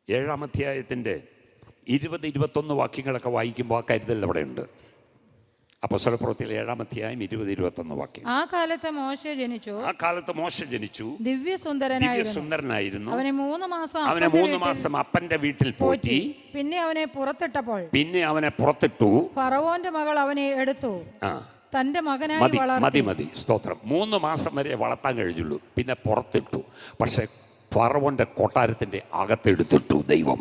7-ാം അധ്യായത്തിൻ്റെ 20-21 വാക്യങ്ങളൊക്കെ വായിക്കുമ്പോൾ ആ കരുതൽ അവിടെ ഉണ്ട്. അപ്പോസ്തലപ്രവൃത്തിയിലെ 7-ാം അധ്യായം 20-21 വാക്യം. ആ കാലത്ത് മോശ ജനിച്ചു ദിവ്യസുന്ദരനായിരുന്നു. അവനെ 3 മാസം അപ്പന്റെ വീട്ടിൽ പോറ്റി. പിന്നെ അവനെ പുറത്തിട്ടു. ഫറവോന്റെ മകൾ അവനെ എടുത്തു തന്റെ മകനായി വളർത്തി. മതി സ്തോത്രം. 3 മാസം വരെ വളർത്താൻ കഴിഞ്ഞുള്ളൂ. പിന്നെ പുറത്തിട്ടു. പക്ഷെ ഫറവോന്റെ കൊട്ടാരത്തിന്റെ അകത്തെടുത്തിട്ടു ദൈവം.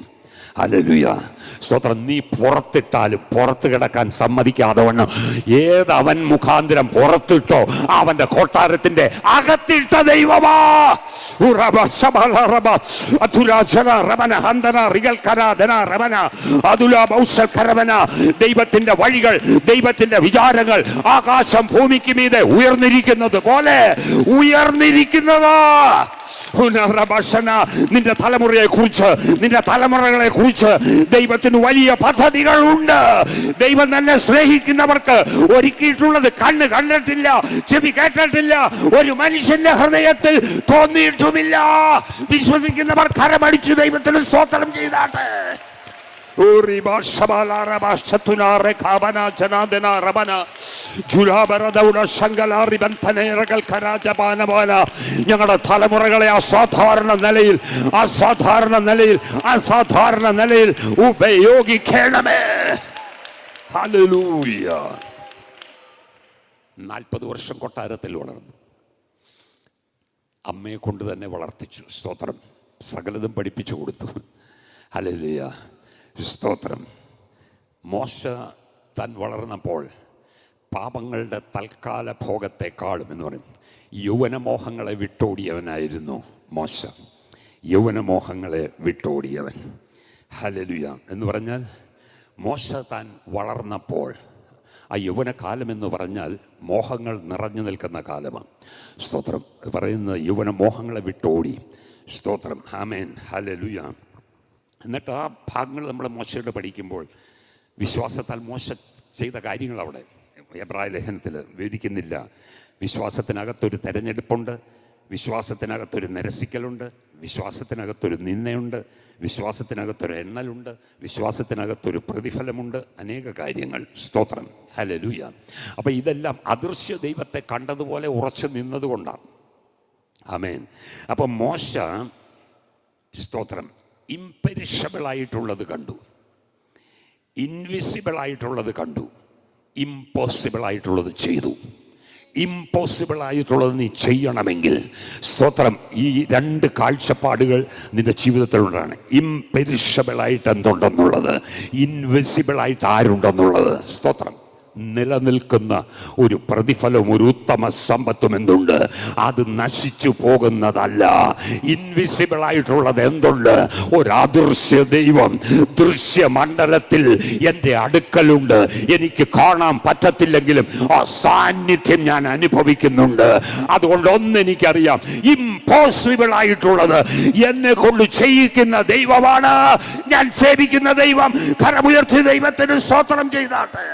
ഹല്ലേലൂയ സ്തോത്രം. നീ പുറത്തിട്ടാലും പുറത്ത് കിടക്കാൻ സമ്മതിക്കാതെ വണ്ണം ഏതവൻ മുഖാന്തരം പുറത്തിട്ടോ അവന്റെ കൊട്ടാരത്തിന്റെ അകത്തിട്ട ദൈവമാ. ദൈവത്തിന്റെ വഴികൾ, ദൈവത്തിന്റെ വിചാരങ്ങൾ ആകാശം ഭൂമിക്ക് മീതെ ഉയർന്നിരിക്കുന്നത് പോലെ ഉയർന്നിരിക്കുന്നതാ. നിന്റെ തലമുറയെ കുറിച്ച്, നിന്റെ തലമുറകളെ കുറിച്ച് ദൈവത്തിന് വലിയ പദ്ധതികളുണ്ട്. ദൈവം തന്നെ സ്നേഹിക്കുന്നവർക്ക് ഒരുക്കിയിട്ടുള്ളത് കണ്ണ് കണ്ടിട്ടില്ല, ചെവി കേട്ടിട്ടില്ല, ഒരു മനുഷ്യന്റെ ഹൃദയത്തിൽ തോന്നിയിട്ടുമില്ല. വിശ്വസിക്കുന്നവർ കരമടിച്ചു ദൈവത്തിന് സ്തോത്രം ചെയ്താട്ടെ. ഞങ്ങളുടെ തലമുറകളെ അസാധാരണ നിലയിൽ ഉപയോഗിക്കണമേ. ഹല്ലേലൂയ. 40 വർഷം കൊട്ടാരത്തിൽ വളർന്നു. അമ്മയെ കൊണ്ട് തന്നെ വളർത്തിച്ചു. സ്തോത്രം. സകലതും പഠിപ്പിച്ചു കൊടുത്തു. ഹല്ലേലൂയ സ്തോത്രം. മോശ താൻ വളർന്നപ്പോൾ പാപങ്ങളുടെ തൽക്കാല ഭോഗത്തെക്കാളും എന്ന് പറയും യൗവനമോഹങ്ങളെ വിട്ടോടിയവനായിരുന്നു മോശ. യൗവനമോഹങ്ങളെ വിട്ടോടിയവൻ. ഹല്ലേലൂയ എന്ന് പറഞ്ഞാൽ മോശ താൻ വളർന്നപ്പോൾ, ആ യൗവനകാലം എന്ന് പറഞ്ഞാൽ മോഹങ്ങൾ നിറഞ്ഞു നിൽക്കുന്ന കാലമാണ്. സ്തോത്രം. പറയുന്നത് യൗവനമോഹങ്ങളെ വിട്ടോടി. സ്തോത്രം. ആമേൻ. ഹല്ലേലൂയ. എന്നിട്ട് ആ ഭാഗങ്ങൾ നമ്മൾ മോശയോട് പഠിക്കുമ്പോൾ വിശ്വാസത്താൽ മോശ ചെയ്ത കാര്യങ്ങൾ അവിടെ എബ്രായ ലേഖനത്തിൽ വിവരിക്കുന്നില്ല. വിശ്വാസത്തിനകത്തൊരു തെരഞ്ഞെടുപ്പുണ്ട്, വിശ്വാസത്തിനകത്തൊരു നിരസിക്കലുണ്ട്, വിശ്വാസത്തിനകത്തൊരു നിന്ദയുണ്ട്, വിശ്വാസത്തിനകത്തൊരു എണ്ണലുണ്ട്, വിശ്വാസത്തിനകത്തൊരു പ്രതിഫലമുണ്ട്, അനേക കാര്യങ്ങൾ. സ്തോത്രം. ഹല്ലേലൂയ. അപ്പം ഇതെല്ലാം അദൃശ്യ ദൈവത്തെ കണ്ടതുപോലെ ഉറച്ചു നിന്നതുകൊണ്ടാണ്. ആമേൻ. അപ്പം മോശ സ്തോത്രം ഇംപെരിഷബിളായിട്ടുള്ളത് കണ്ടു, ഇൻവിസിബിളായിട്ടുള്ളത് കണ്ടു, ഇമ്പോസിബിളായിട്ടുള്ളത് ചെയ്തു. ഇമ്പോസിബിളായിട്ടുള്ളത് നീ ചെയ്യണമെങ്കിൽ സ്തോത്രം ഈ 2 കാഴ്ചപ്പാടുകൾ നിന്റെ ജീവിതത്തിലുണ്ടാണ്. ഇംപെരിഷബിളായിട്ട് എന്തുണ്ടെന്നുള്ളത്, ഇൻവിസിബിളായിട്ട് ആരുണ്ടെന്നുള്ളത്. സ്തോത്രം. നിലനിൽക്കുന്ന ഒരു പ്രതിഫലവും ഒരു ഉത്തമ സമ്പത്തും എന്തുണ്ട്, അത് നശിച്ചു പോകുന്നതല്ല. ഇൻവിസിബിളായിട്ടുള്ളത് എന്തുണ്ട്, ഒരു അദൃശ്യ ദൈവം ദൃശ്യമണ്ഡലത്തിൽ എൻ്റെ അടുക്കലുണ്ട്. എനിക്ക് കാണാൻ പറ്റത്തില്ലെങ്കിലും ആ സാന്നിധ്യം ഞാൻ അനുഭവിക്കുന്നുണ്ട്. അതുകൊണ്ട് ഒന്നെനിക്കറിയാം, ഇംപോസിബിൾ ആയിട്ടുള്ളത് എന്നെ കൊണ്ട് ചെയ്യിക്കുന്ന ദൈവമാണ് ഞാൻ സേവിക്കുന്ന ദൈവം. കരമുയർത്തി ദൈവത്തിന് സ്തോത്രം ചെയ്താട്ടെ.